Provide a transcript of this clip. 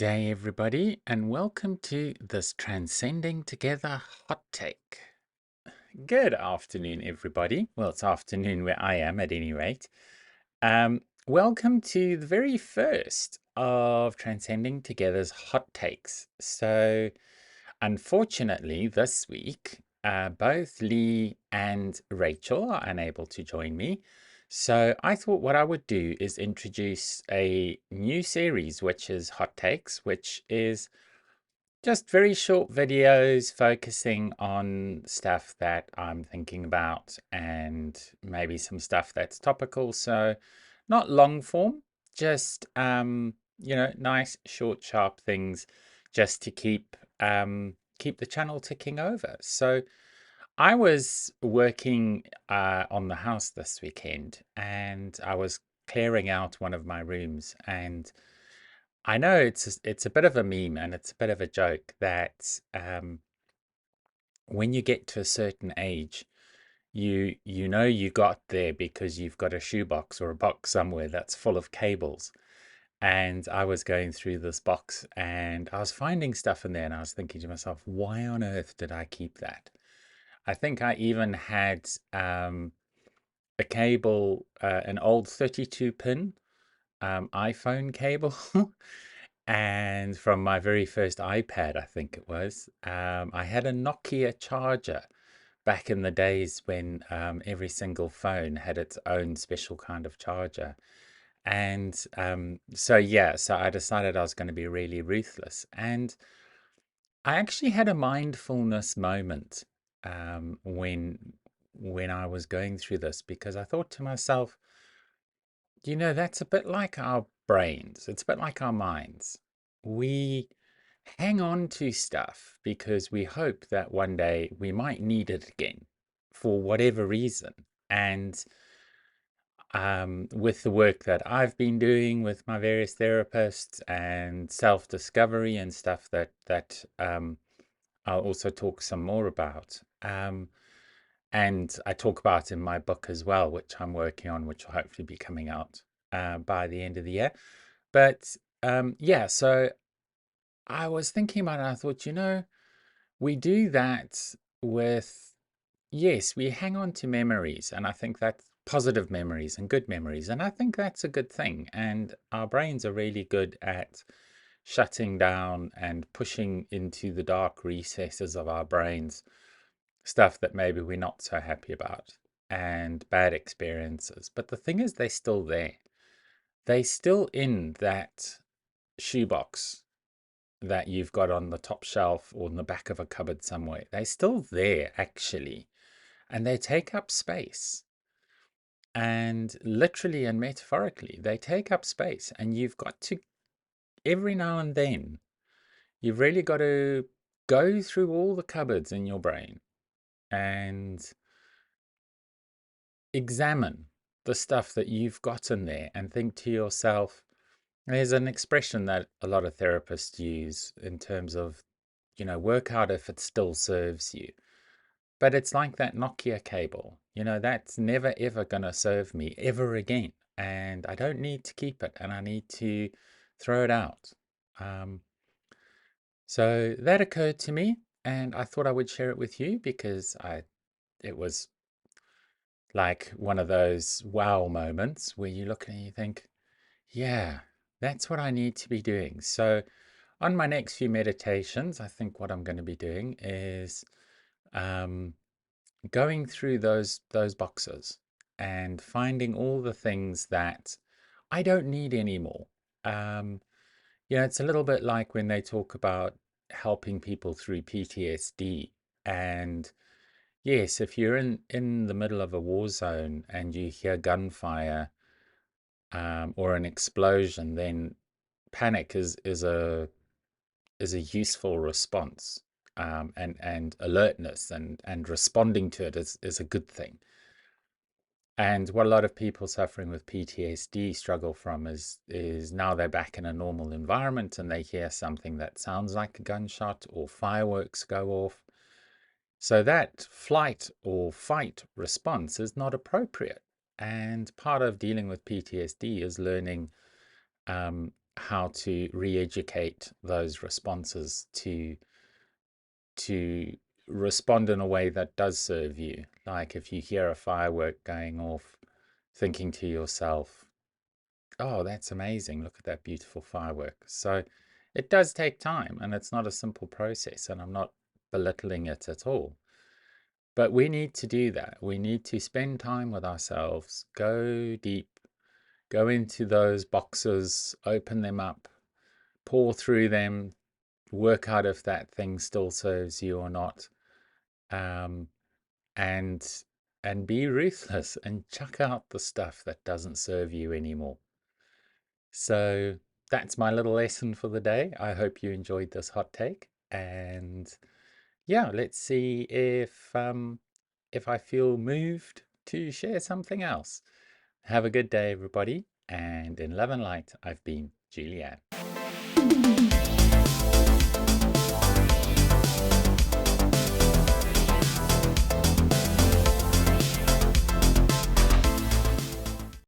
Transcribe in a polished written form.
Good day, everybody, and welcome to this Transcending Together hot take. Good afternoon, everybody. Well, it's afternoon where I am at any rate. Welcome to the very first of Transcending Together's hot takes. So, unfortunately, this week, both Lee and Rachel are unable to join me. So I thought what I would do is introduce a new series, which is Hot Takes, which is just very short videos focusing on stuff that I'm thinking about and maybe some stuff that's topical. So not long form, just nice, short, sharp things just to keep the channel ticking over. So I was working on the house this weekend and I was clearing out one of my rooms, and I know it's a bit of a meme and it's a bit of a joke that when you get to a certain age, you know you got there because you've got a shoebox or a box somewhere that's full of cables. And I was going through this box and I was finding stuff in there, and I was thinking to myself, why on earth did I keep that? I think I even had a cable, an old 32 pin iPhone cable. And from my very first iPad, I think it was, I had a Nokia charger back in the days when every single phone had its own special kind of charger. And so I decided I was going to be really ruthless. And I actually had a mindfulness moment when I was going through this, because I thought to myself, that's a bit like our brains. It's a bit like our minds. We hang on to stuff because we hope that one day we might need it again for whatever reason. And with the work that I've been doing with my various therapists and self-discovery and stuff that I'll also talk some more about. And I talk about in my book as well, which I'm working on, which will hopefully be coming out by the end of the year. But yeah, so I was thinking about it. I thought, we do that with, yes, we hang on to memories. And I think that's positive memories and good memories. And I think that's a good thing. And our brains are really good at shutting down and pushing into the dark recesses of our brains stuff that maybe we're not so happy about and bad experiences. But the thing is, they're still there. They're still in that shoebox that you've got on the top shelf or in the back of a cupboard somewhere. They're still there, actually. And they take up space. And literally and metaphorically, they take up space. And you've got to, every now and then, you've really got to go through all the cupboards in your brain and examine the stuff that you've got in there and think to yourself, there's an expression that a lot of therapists use in terms of, work out if it still serves you. But it's like that Nokia cable, that's never ever going to serve me ever again. And I don't need to keep it, and I need to throw it out. Um, so that occurred to me, and I thought I would share it with you because it was like one of those wow moments where you look and you think, yeah, that's what I need to be doing. So on my next few meditations, I think what I'm going to be doing is um, going through those boxes and finding all the things that I don't need anymore. Um, it's a little bit like when they talk about helping people through PTSD. And yes, if you're in the middle of a war zone and you hear gunfire or an explosion, then panic is a useful response, and alertness and responding to it is a good thing. And what a lot of people suffering with PTSD struggle from is now they're back in a normal environment and they hear something that sounds like a gunshot or fireworks go off. So that flight or fight response is not appropriate. And part of dealing with PTSD is learning how to re-educate those responses to respond in a way that does serve you. Like if you hear a firework going off, thinking to yourself, oh, that's amazing. Look at that beautiful firework. So it does take time and it's not a simple process, and I'm not belittling it at all. But we need to do that. We need to spend time with ourselves, go deep, go into those boxes, open them up, pour through them, work out if that thing still serves you or not, um, and and be ruthless and chuck out the stuff that doesn't serve you anymore. So that's my little lesson for the day. I hope you enjoyed this hot take, and yeah, let's see if I feel moved to share something else. Have a good day, everybody, and in love and light, I've been Julianne.